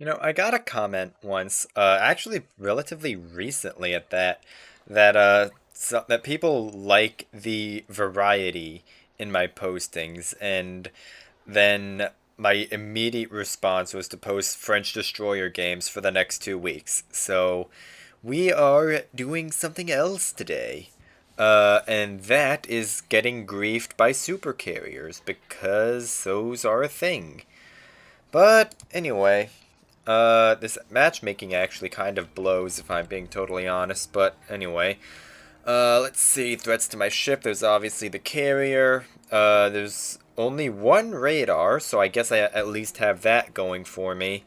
I got a comment once, actually relatively recently at that people like the variety in my postings, and then my immediate response was to post French Destroyer games for the next 2 weeks. So we are doing something else today. And that is getting griefed by super carriers because those are a thing. But anyway, this matchmaking actually kind of blows if I'm being totally honest, but anyway. Let's see, threats to my ship, there's obviously the carrier, there's only one radar, so I guess I at least have that going for me.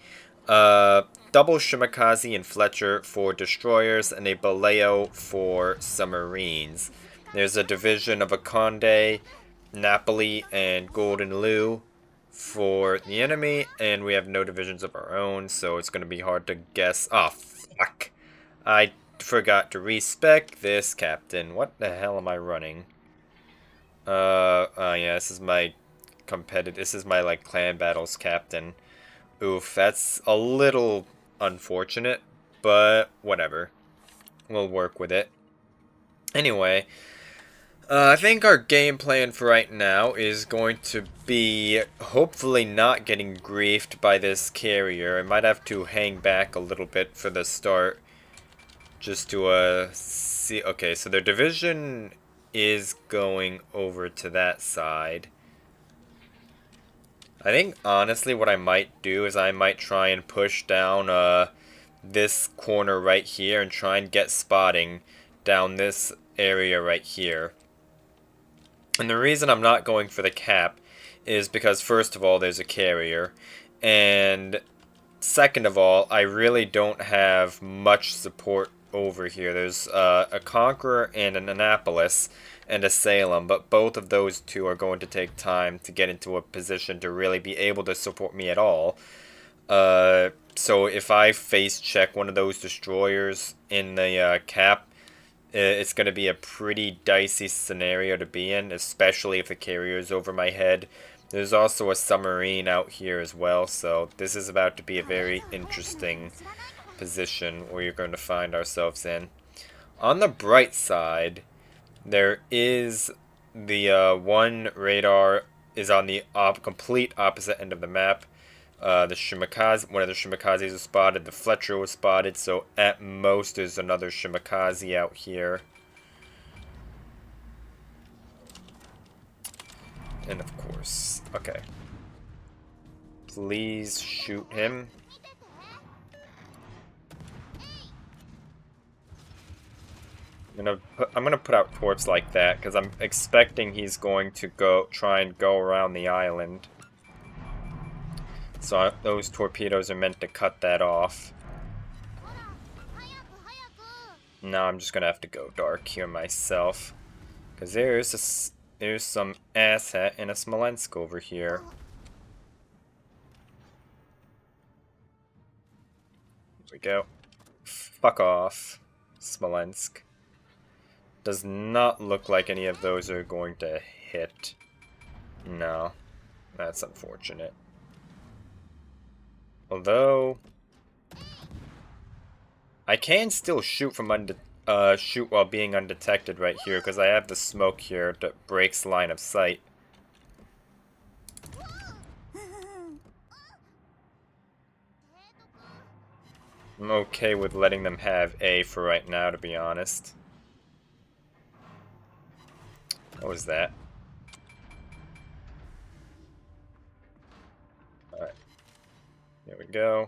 Uh, Double Shimakaze and Fletcher for destroyers, and a Baleo for submarines. There's a division of Akonde, Napoli, and Golden Lou for the enemy, and we have no divisions of our own, so it's going to be hard to guess. Oh, fuck. I forgot to respec this captain. What the hell am I running? Yeah, this is my this is my, like, clan battles captain. Oof, that's a little unfortunate, but whatever. We'll work with it. Anyway, I think our game plan for right now is going to be hopefully not getting griefed by this carrier. I might have to hang back a little bit for the start just to see. Okay, so their division is going over to that side. I think honestly what I might do is I might try and push down this corner right here and try and get spotting down this area right here. And the reason I'm not going for the cap is because, first of all, there's a carrier, and second of all, I really don't have much support over here. There's a Conqueror and an Annapolis and a Salem, but both of those two are going to take time to get into a position to really be able to support me at all. So if I face check one of those destroyers in the cap, it's going to be a pretty dicey scenario to be in, especially if the carrier is over my head. There's also a submarine out here as well, so this is about to be a very interesting position we're going to find ourselves in. On the bright side, there is the one radar is on the complete opposite end of the map. The Shimakaze, one of the Shimakazes was spotted. The Fletcher was spotted. So at most, there's another Shimakaze out here. And of course, okay. Please shoot him. I'm gonna put out torps like that because I'm expecting he's going to try and go around the island. So those torpedoes are meant to cut that off. Now I'm just gonna have to go dark here myself, because there's some asshat in a Smolensk over here. Here we go. Fuck off, Smolensk. Does not look like any of those are going to hit. No, that's unfortunate. Although I can still shoot from shoot while being undetected right here because I have the smoke here that breaks line of sight. I'm okay with letting them have A for right now, to be honest. What was that? Alright. There we go.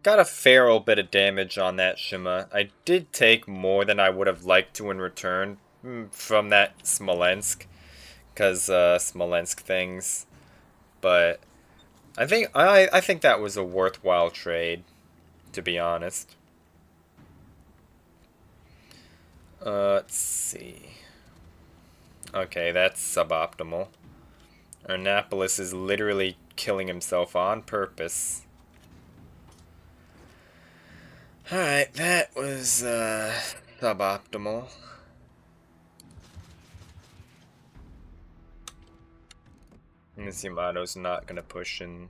Got a fair old bit of damage on that Shima. I did take more than I would have liked to in return from that Smolensk. Because Smolensk things. But I think that was a worthwhile trade, to be honest. Let's see. Okay, that's suboptimal. Annapolis is literally killing himself on purpose. Alright, that was suboptimal. And Yamato's not gonna push in.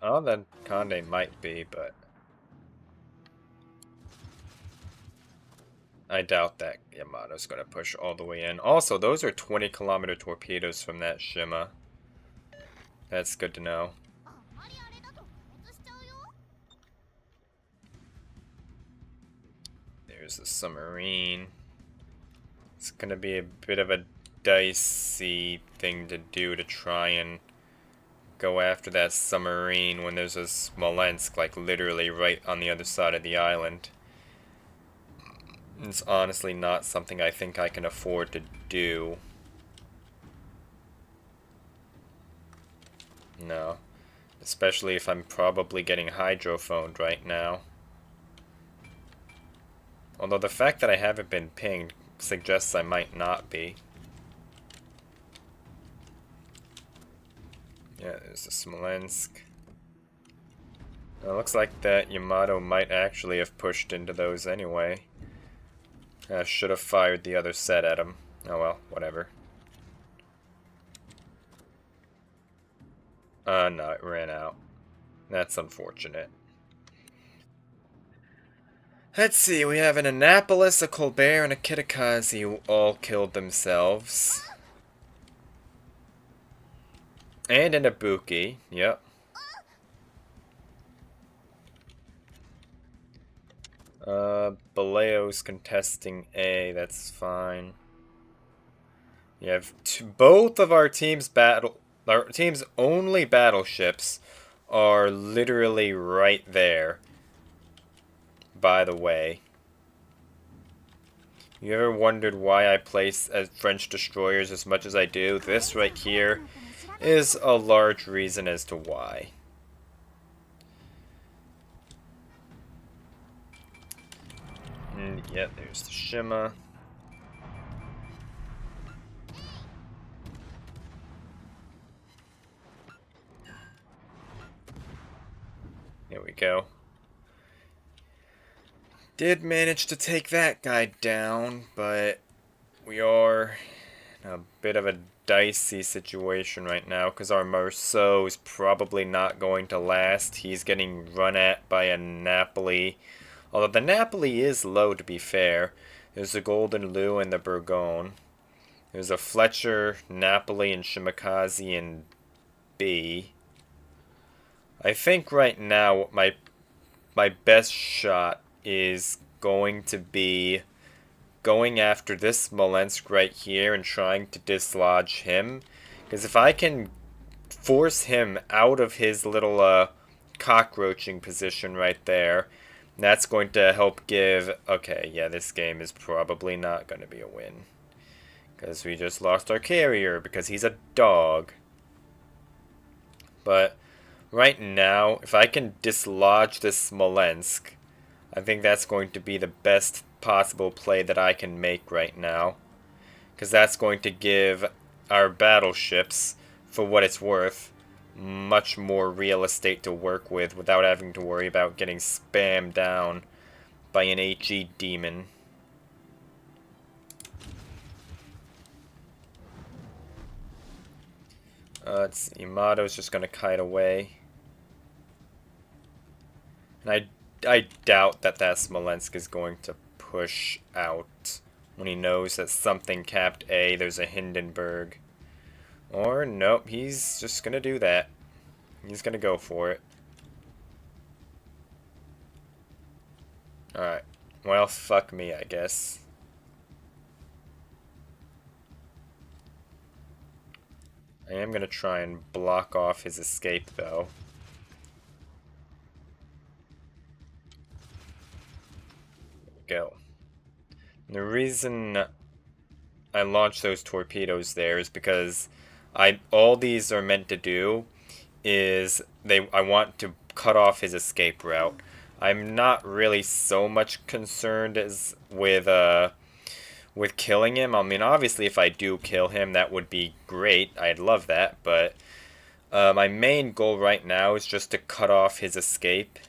Oh, the Conde might be, but I doubt that Yamato's going to push all the way in. Also, those are 20-kilometer torpedoes from that Shima. That's good to know. There's a submarine. It's going to be a bit of a dicey thing to do to try and go after that submarine when there's a Smolensk, like literally right on the other side of the island. It's honestly not something I think I can afford to do. No. Especially if I'm probably getting hydrophoned right now. Although the fact that I haven't been pinged suggests I might not be. Yeah, there's the Smolensk. It looks like that Yamato might actually have pushed into those anyway. I should have fired the other set at him. Oh well, whatever. No, it ran out. That's unfortunate. Let's see, we have an Annapolis, a Colbert, and a Kitakazi who all killed themselves. And an Ibuki, yep. Baleo's contesting A, that's fine. You have both of our team's only battleships are literally right there. By the way, you ever wondered why I place French destroyers as much as I do? This right here is a large reason as to why. And yeah, there's the Shima. Here we go. Did manage to take that guy down, but we are in a bit of a dicey situation right now because our Marceau is probably not going to last. He's getting run at by a Napoli. Although the Napoli is low, to be fair. There's the Golden Lou and the Bourgogne. There's a Fletcher, Napoli, and Shimakaze in B. I think right now my best shot is going to be going after this Smolensk right here and trying to dislodge him. Because if I can force him out of his little cockroaching position right there, that's going to help give... Okay, yeah, this game is probably not going to be a win. Because we just lost our carrier because he's a dog. But right now, if I can dislodge this Smolensk, I think that's going to be the best possible play that I can make right now. Because that's going to give our battleships, for what it's worth, much more real estate to work with without having to worry about getting spammed down by an HE demon. Let's see, Yamato's just going to kite away. And I doubt that Smolensk is going to push out when he knows that something capped A, there's a Hindenburg. Or, nope, he's just going to do that. He's going to go for it. Alright. Well, fuck me, I guess. I am going to try and block off his escape, though. Go. And the reason I launched those torpedoes there is because all these are meant to do is I want to cut off his escape route. I'm not really so much concerned as with killing him. I mean, obviously, if I do kill him, that would be great. I'd love that, but my main goal right now is just to cut off his escape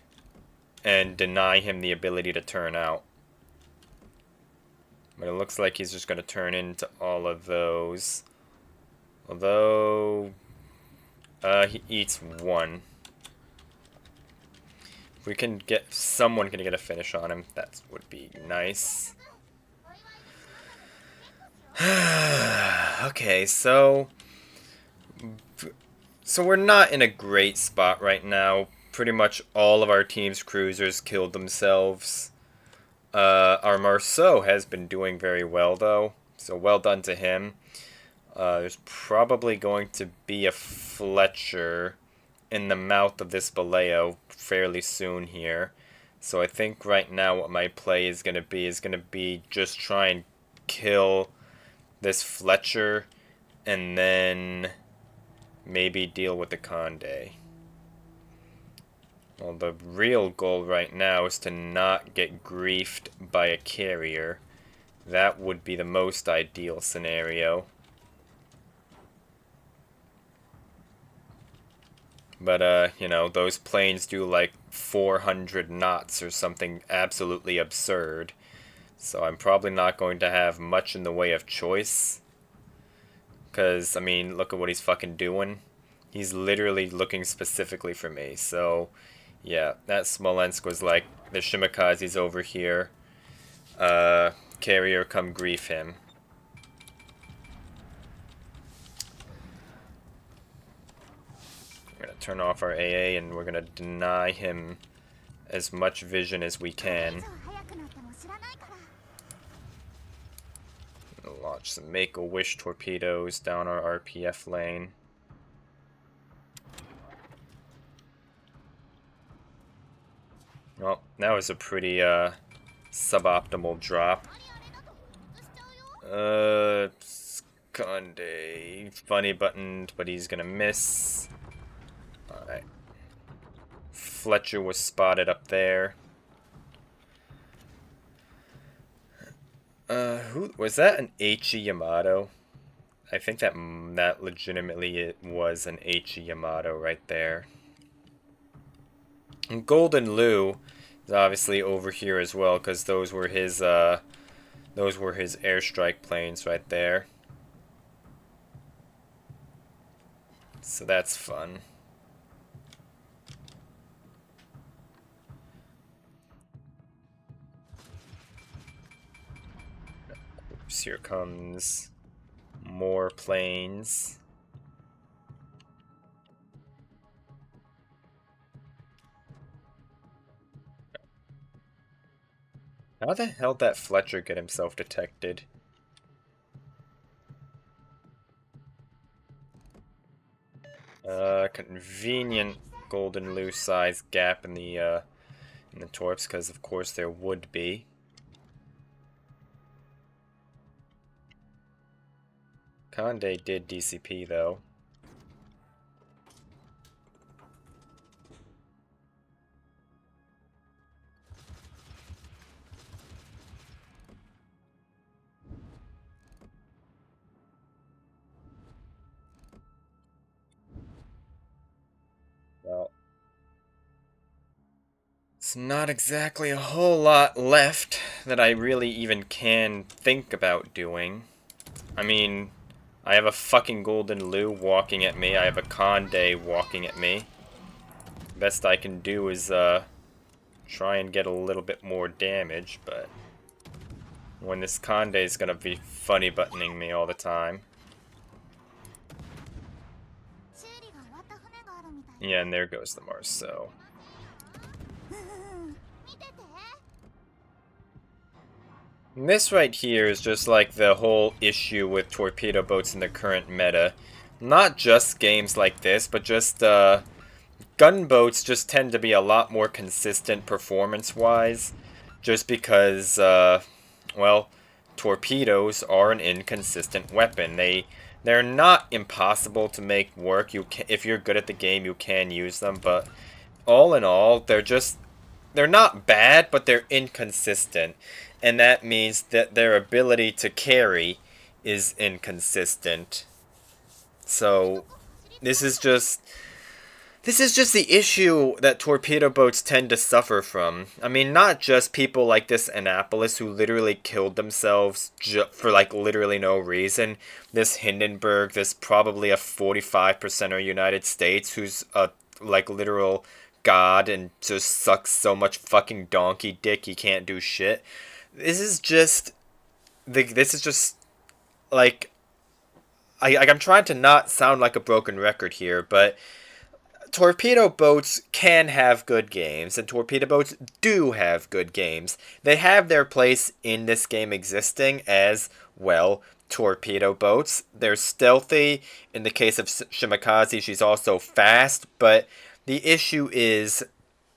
and deny him the ability to turn out. But it looks like he's just going to turn into all of those. Although, he eats one. If we can get someone can get a finish on him, that would be nice. Okay, so we're not in a great spot right now. Pretty much all of our team's cruisers killed themselves. Our Marceau has been doing very well, though, so well done to him. There's probably going to be a Fletcher in the mouth of this Vallejo fairly soon here. So I think right now what my play is going to be just try and kill this Fletcher and then maybe deal with the Conde. Well, the real goal right now is to not get griefed by a carrier. That would be the most ideal scenario. But, you know, those planes do like 400 knots or something absolutely absurd. So I'm probably not going to have much in the way of choice. Because, I mean, look at what he's fucking doing. He's literally looking specifically for me. So, yeah, that Smolensk was like, the Shimikaze's over here. Carrier, come grief him. We're going to turn off our AA and we're going to deny him as much vision as we can. Launch some Make-A-Wish torpedoes down our RPF lane. Well, that was a pretty suboptimal drop. Conde. Funny buttoned, but he's gonna miss. Alright. Fletcher was spotted up there. Who was that? An H.E. Yamato? I think that legitimately it was an H.E. Yamato right there. And Golden Lou is obviously over here as well, because those were his airstrike planes right there. So that's fun. Here comes more planes. How the hell did that Fletcher get himself detected? Convenient Golden Lou size gap in the torps, because of course there would be. Conde did DCP though. Well, it's not exactly a whole lot left that I really even can think about doing. I mean, I have a fucking Golden Lou walking at me. I have a Conde walking at me. Best I can do is try and get a little bit more damage, but when this Conde is gonna be funny buttoning me all the time. Yeah, and there goes the Marceau. And this right here is just like the whole issue with torpedo boats in the current meta. Not just games like this, but just gunboats just tend to be a lot more consistent performance-wise, just because, well, torpedoes are an inconsistent weapon. They're not impossible to make work. If you're good at the game, you can use them, but all in all, they're not bad, but they're inconsistent. And that means that their ability to carry is inconsistent. So, this is just the issue that torpedo boats tend to suffer from. I mean, not just people like this Annapolis who literally killed themselves for like literally no reason. This Hindenburg, this probably a 45%er United States who's a like literal god and just sucks so much fucking donkey dick he can't do shit. This is just like I'm trying to not sound like a broken record here, but torpedo boats can have good games, and torpedo boats do have good games. They have their place in this game existing as, well, torpedo boats. They're stealthy. In the case of Shimakaze, she's also fast, but the issue is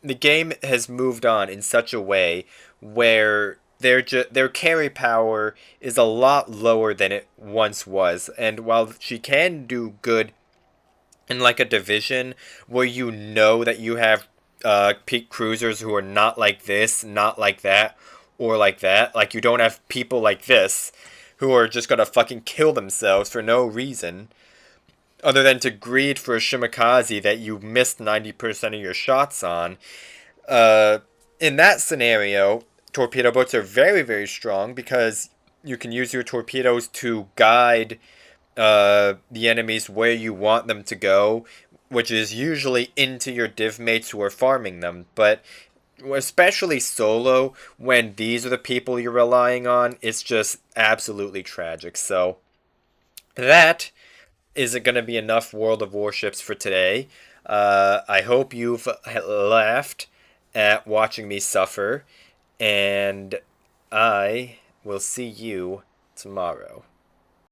the game has moved on in such a way where their carry power is a lot lower than it once was. And while she can do good in like a division where you know that you have peak cruisers who are not like this, not like that, or like that, like you don't have people like this who are just gonna fucking kill themselves for no reason other than to greed for a Shimakaze that you missed 90% of your shots on. In that scenario, torpedo boats are very, very strong because you can use your torpedoes to guide the enemies where you want them to go, which is usually into your div mates who are farming them. But especially solo, when these are the people you're relying on, it's just absolutely tragic. So that isn't going to be enough World of Warships for today. I hope you've laughed at watching me suffer, and I will see you tomorrow.